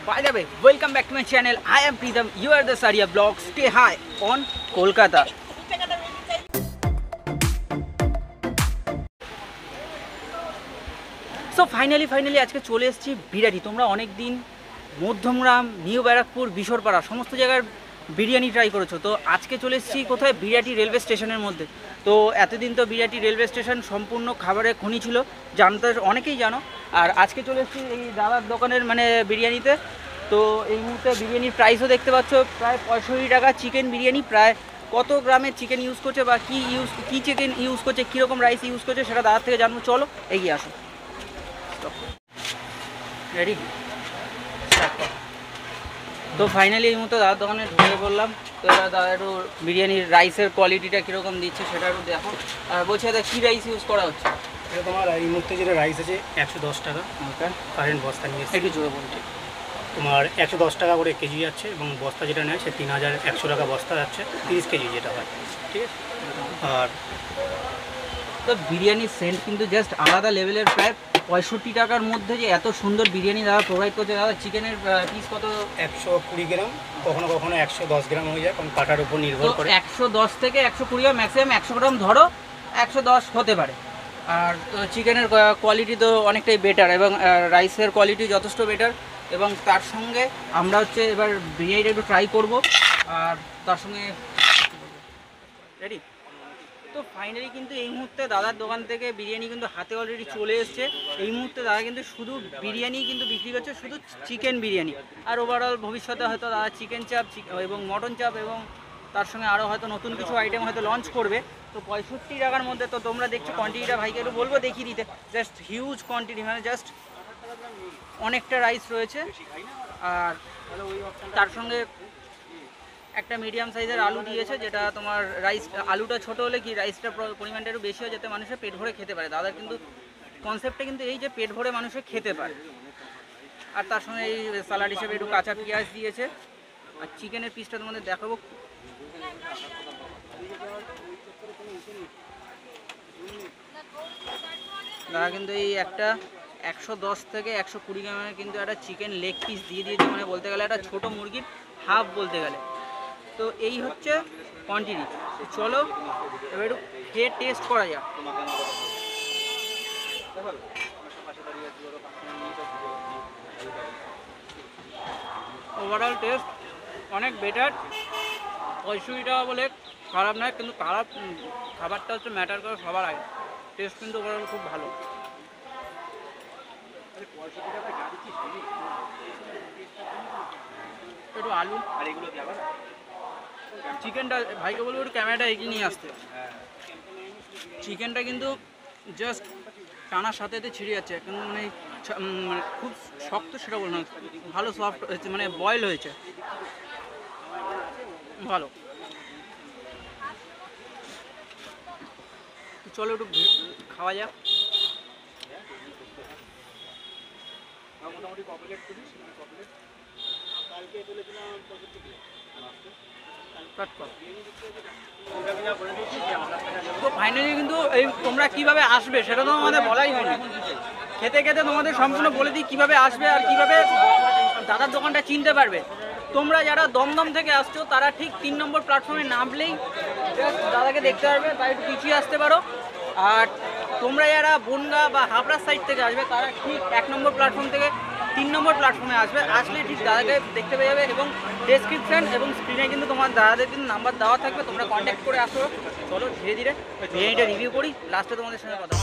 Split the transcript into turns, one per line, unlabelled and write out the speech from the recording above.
By the way, welcome back to my channel. I am Pritam. You are the Saria Vlog. Stay high on Kolkata. So finally আজকে চলে এসেছি বিরাটি। তোমরা অনেক দিন Madhyamgram, new Barrackpore, Bisharpara সমস্ত জায়গার বিরিয়ানি ট্রাই করেছো। তো আজকে চলে এসেছি কোথায়? বিরাটি রেলওয়ে স্টেশনের মধ্যে। তো এতদিন তো বিরাটি রেলওয়ে স্টেশন সম্পূর্ণ খাবারের খনি ছিল, জানতে অনেকেই জানো। আর আজকে চলে এসেছি এই দাদার দোকানের বিরিয়ানিতে। তো এই মুহূর্তে বিরিয়ানির প্রাইসও দেখতে পাচ্ছ, প্রায় 65 টাকা চিকেন বিরিয়ানি। প্রায় কত গ্রামের চিকেন ইউজ করছে বা কী চিকেন ইউজ করছে, কীরকম রাইস ইউজ করছে সেটা দাদার থেকে জানবো। চলো এগিয়ে আসো। রেডি? তো ফাইনালি এই মুহূর্তে দাদার দোকানে ঢুকে পড়লাম। তো দাদা একটু বিরিয়ানির রাইসের কোয়ালিটিটা কীরকম দিচ্ছে সেটা একটু দেখো। আর বলছি দাদা কী রাইস ইউজ করা হচ্ছে?
এটা তোমার এই মুহূর্তে যেটা রাইস আছে 110 টাকা।
ওকে,
কারেন্ট বস্তা নিয়ে
একটু জোরে বলছি।
তোমার 110 টাকা করে কেজি যাচ্ছে, এবং বস্তা যেটা নেয় সে 3100 টাকা বস্তা যাচ্ছে, 30 কেজি যেটা হয়। ঠিক আছে। আর
তো বিরিয়ানির সেন্ট কিন্তু জাস্ট আলাদা লেভেলের। প্রায় 65 টাকার মধ্যে যে এত সুন্দর বিরিয়ানি দাদা প্রোভাইড করছে। দাদা চিকেনের পিস কত?
120 গ্রাম, কখনো কখনো 110 গ্রাম হয়ে যায়, কারণ কাটার উপর নির্ভর করে।
110 থেকে 120 গ্রাম, ম্যাক্সিমাম 100 গ্রাম ধরো, 110 হতে পারে। আর চিকেনের কোয়ালিটি তো অনেকটাই বেটার, এবং রাইসের কোয়ালিটি যথেষ্ট বেটার। এবং তার সঙ্গে আমরা এবার বিরিয়ানিটা একটু ট্রাই করব। আর তার সঙ্গে রেডি। তো ফাইনালি কিন্তু এই মুহূর্তে দাদার দোকান থেকে বিরিয়ানি কিন্তু হাতে অলরেডি চলে এসছে। এই মুহূর্তে দাদা কিন্তু শুধু বিরিয়ানি কিন্তু বিক্রি করছে, শুধু চিকেন বিরিয়ানি। আর ওভারঅল ভবিষ্যতে হয়তো দাদা চিকেন চাপ এবং মটন চাপ এবং তার সঙ্গে আরও হয়তো নতুন কিছু আইটেম হয়তো লঞ্চ করবে। তো 65 টাকার মধ্যে তো তোমরা দেখছো কোয়ান্টিটিটা ভাইকে একটু বলবো দেখিয়ে দিতে। জাস্ট হিউজ কোয়ান্টিটি, জাস্ট অনেকটা রাইস রয়েছে। আর তার সঙ্গে একটা মিডিয়াম সাইজের আলু দিয়েছে, যেটা তোমার রাইস আলুটা ছোট হলে কি রাইসটা পরিমাণটা একটু বেশি হয়, যাতে মানুষের পেট ভরে খেতে পারে। দাদার কিন্তু কনসেপ্টটা কিন্তু এই যে পেট ভরে মানুষে খেতে পারে। আর তার সঙ্গে এই স্যালাড হিসেবে একটু কাঁচা পেঁয়াজ দিয়েছে। আর চিকেনের পিসটা তোমাদের দেখাবো। দাদা কিন্তু এই একটা 110 থেকে 120 গ্রামের কিন্তু একটা চিকেন লেগ পিস দিয়ে দিয়েছে, বলতে গেলে একটা ছোটো মুরগির হাফ বলতে গেলে। তো এই হচ্ছে কোয়ান্টিটি। চলো এবার একটু খেয়ে টেস্ট করা যাক। ওভারঅল টেস্ট অনেক বেটার। 65 টাকা বলে খারাপ নয়, কিন্তু খাবারটা ম্যাটার করে সবার আগে। টেস্ট কিন্তু ওভারঅল খুব ভালো। একটু আলু আর এগুলো চিকেনটা ভাইকে বলবো একটু ক্যামেরাটা এগিয়ে নিয়ে আসতে। চিকেনটা কিন্তু জাস্ট টানার সাথে ছিঁড়ে যাচ্ছে, কিন্তু খুব শক্ত সেটা বলবো না, ভালো সফট হয়েছে, বয়েল হয়েছে ভালো। চলো একটু খাওয়া যাক। মোটামুটি কমপ্লিট করি। তো ফাইনালি কিন্তু এই তোমরা কিভাবে আসবে সেটা তো আমাদের বলাই হয়নি। খেতে খেতে তোমাদের সম্পূর্ণ বলে দিই কীভাবে আসবে আর কীভাবে দাদার দোকানটা চিনতে পারবে। তোমরা যারা দমদম থেকে আসছো তারা ঠিক 3 নম্বর প্ল্যাটফর্মে নামলেই দাদাকে দেখতে পারবে, তাই একটু পিছিয়ে আসতে পারো। আর তোমরা যারা বনগাঁ বা হাবড়ার সাইড থেকে আসবে তারা ঠিক 1 নম্বর প্ল্যাটফর্ম থেকে 3 নম্বর প্ল্যাটফর্মে আসলে ঠিক দাদাকে দেখতে পেয়ে যাবে। এবং ডেসক্রিপশান এবং স্ক্রিনে কিন্তু তোমার দাদাদের কিন্তু নাম্বার দেওয়া থাকবে, তোমরা কন্ট্যাক্ট করে আসো। চলো ধীরে ধীরে বিরিয়ানিটা রিভিউ করি, লাস্টে তোমাদের সঙ্গে কথা।